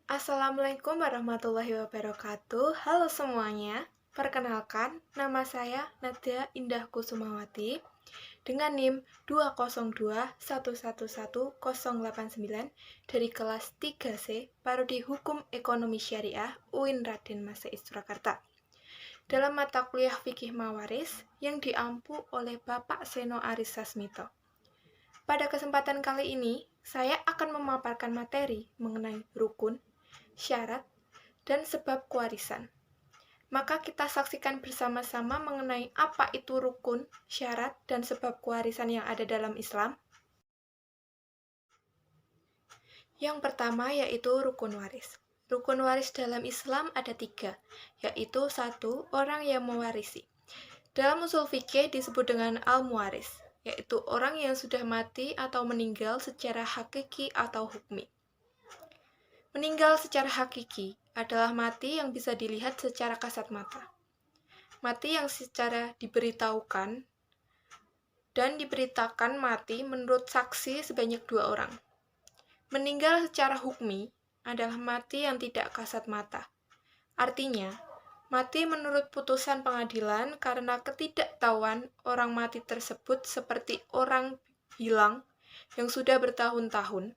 Assalamualaikum warahmatullahi wabarakatuh. Halo semuanya. Perkenalkan, nama saya Nadia Indah Kusumawati dengan NIM 202111089 dari kelas 3C Prodi Hukum Ekonomi Syariah UIN Raden Masih Surakarta. Dalam mata kuliah Fikih Mawaris yang diampu oleh Bapak Seno Aris Sasmito. Pada kesempatan kali ini, saya akan memaparkan materi mengenai rukun, syarat, dan sebab kewarisan. Maka kita saksikan bersama-sama mengenai apa itu rukun, syarat, dan sebab kewarisan yang ada dalam Islam. Yang pertama yaitu rukun waris. Rukun waris dalam Islam ada 3, yaitu 1. Orang yang mewarisi. Dalam usul fikih disebut dengan al-muwaris, yaitu orang yang sudah mati atau meninggal secara hakiki atau hukmi. Meninggal secara hakiki adalah mati yang bisa dilihat secara kasat mata. Mati yang secara diberitahukan dan diberitakan mati menurut saksi sebanyak 2 orang. Meninggal secara hukmi adalah mati yang tidak kasat mata. Artinya, mati menurut putusan pengadilan karena ketidaktahuan orang mati tersebut seperti orang hilang yang sudah bertahun-tahun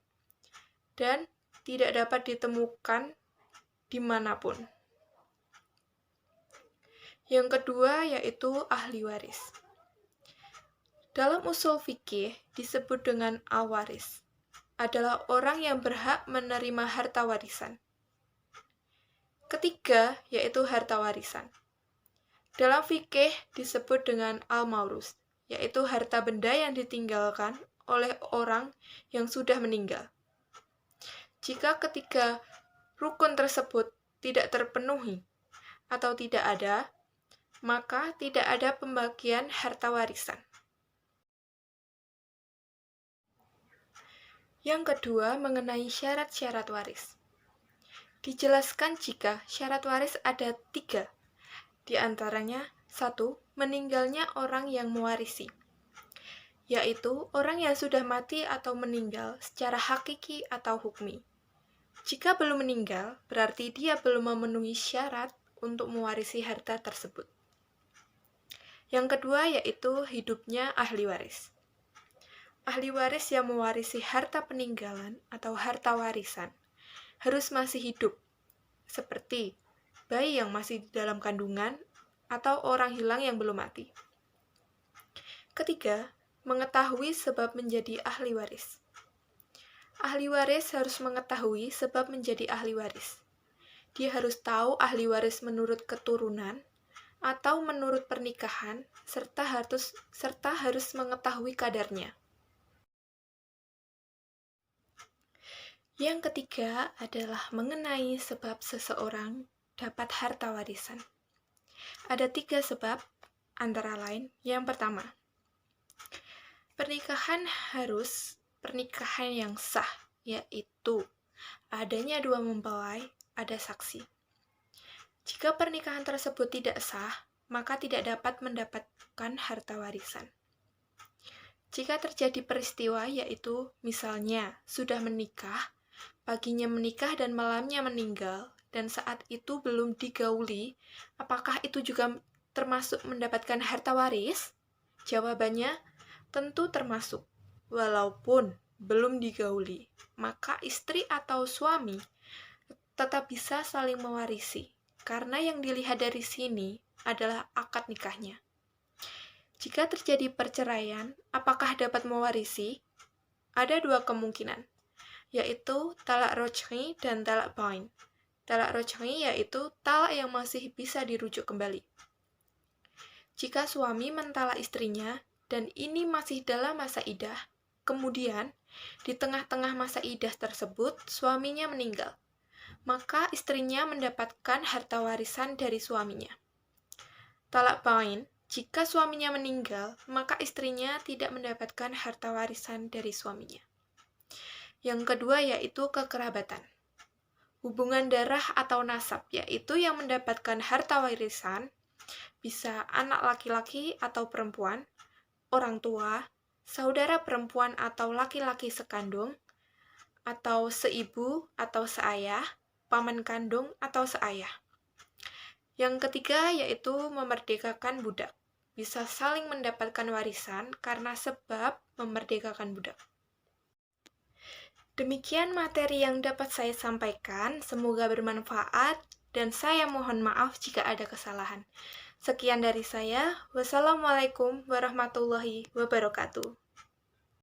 dan tidak dapat ditemukan dimanapun. Yang kedua yaitu ahli waris. Dalam usul fikih disebut dengan al-waris, adalah orang yang berhak menerima harta warisan. Ketiga yaitu harta warisan. Dalam fikih disebut dengan al-maurus, yaitu harta benda yang ditinggalkan oleh orang yang sudah meninggal. Jika ketiga rukun tersebut tidak terpenuhi atau tidak ada, maka tidak ada pembagian harta warisan. Yang kedua, mengenai syarat-syarat waris. Dijelaskan jika syarat waris ada 3, di antaranya 1. Meninggalnya orang yang mewarisi, yaitu orang yang sudah mati atau meninggal secara hakiki atau hukmi. Jika belum meninggal, berarti dia belum memenuhi syarat untuk mewarisi harta tersebut. Yang kedua yaitu hidupnya ahli waris. Ahli waris yang mewarisi harta peninggalan atau harta warisan harus masih hidup, seperti bayi yang masih di dalam kandungan atau orang hilang yang belum mati. Ketiga, mengetahui sebab menjadi ahli waris. Ahli waris harus mengetahui sebab menjadi ahli waris. Dia harus tahu ahli waris menurut keturunan atau menurut pernikahan, serta harus mengetahui kadarnya. Yang ketiga adalah mengenai sebab seseorang dapat harta warisan. Ada 3 sebab, antara lain, yang pertama, pernikahan harus pernikahan yang sah, yaitu adanya 2 mempelai, ada saksi. Jika pernikahan tersebut tidak sah, maka tidak dapat mendapatkan harta warisan. Jika terjadi peristiwa yaitu misalnya sudah menikah, paginya menikah dan malamnya meninggal, dan saat itu belum digauli, apakah itu juga termasuk mendapatkan harta waris? Jawabannya, tentu termasuk. Walaupun belum digauli, maka istri atau suami tetap bisa saling mewarisi, karena yang dilihat dari sini adalah akad nikahnya. Jika terjadi perceraian, apakah dapat mewarisi? Ada 2 kemungkinan, yaitu talak roj'i dan talak bain. Talak roj'i yaitu talak yang masih bisa dirujuk kembali. Jika suami mentalak istrinya dan ini masih dalam masa iddah, kemudian di tengah-tengah masa iddah tersebut suaminya meninggal, maka istrinya mendapatkan harta warisan dari suaminya. Talak bain, jika suaminya meninggal, maka istrinya tidak mendapatkan harta warisan dari suaminya. Yang kedua yaitu kekerabatan. Hubungan darah atau nasab, yaitu yang mendapatkan harta warisan bisa anak laki-laki atau perempuan, orang tua, saudara perempuan atau laki-laki sekandung, atau seibu atau seayah, paman kandung, atau seayah. Yang ketiga yaitu memerdekakan budak. Bisa saling mendapatkan warisan karena sebab memerdekakan budak. Demikian materi yang dapat saya sampaikan, semoga bermanfaat, dan saya mohon maaf jika ada kesalahan. Sekian dari saya, wassalamualaikum warahmatullahi wabarakatuh.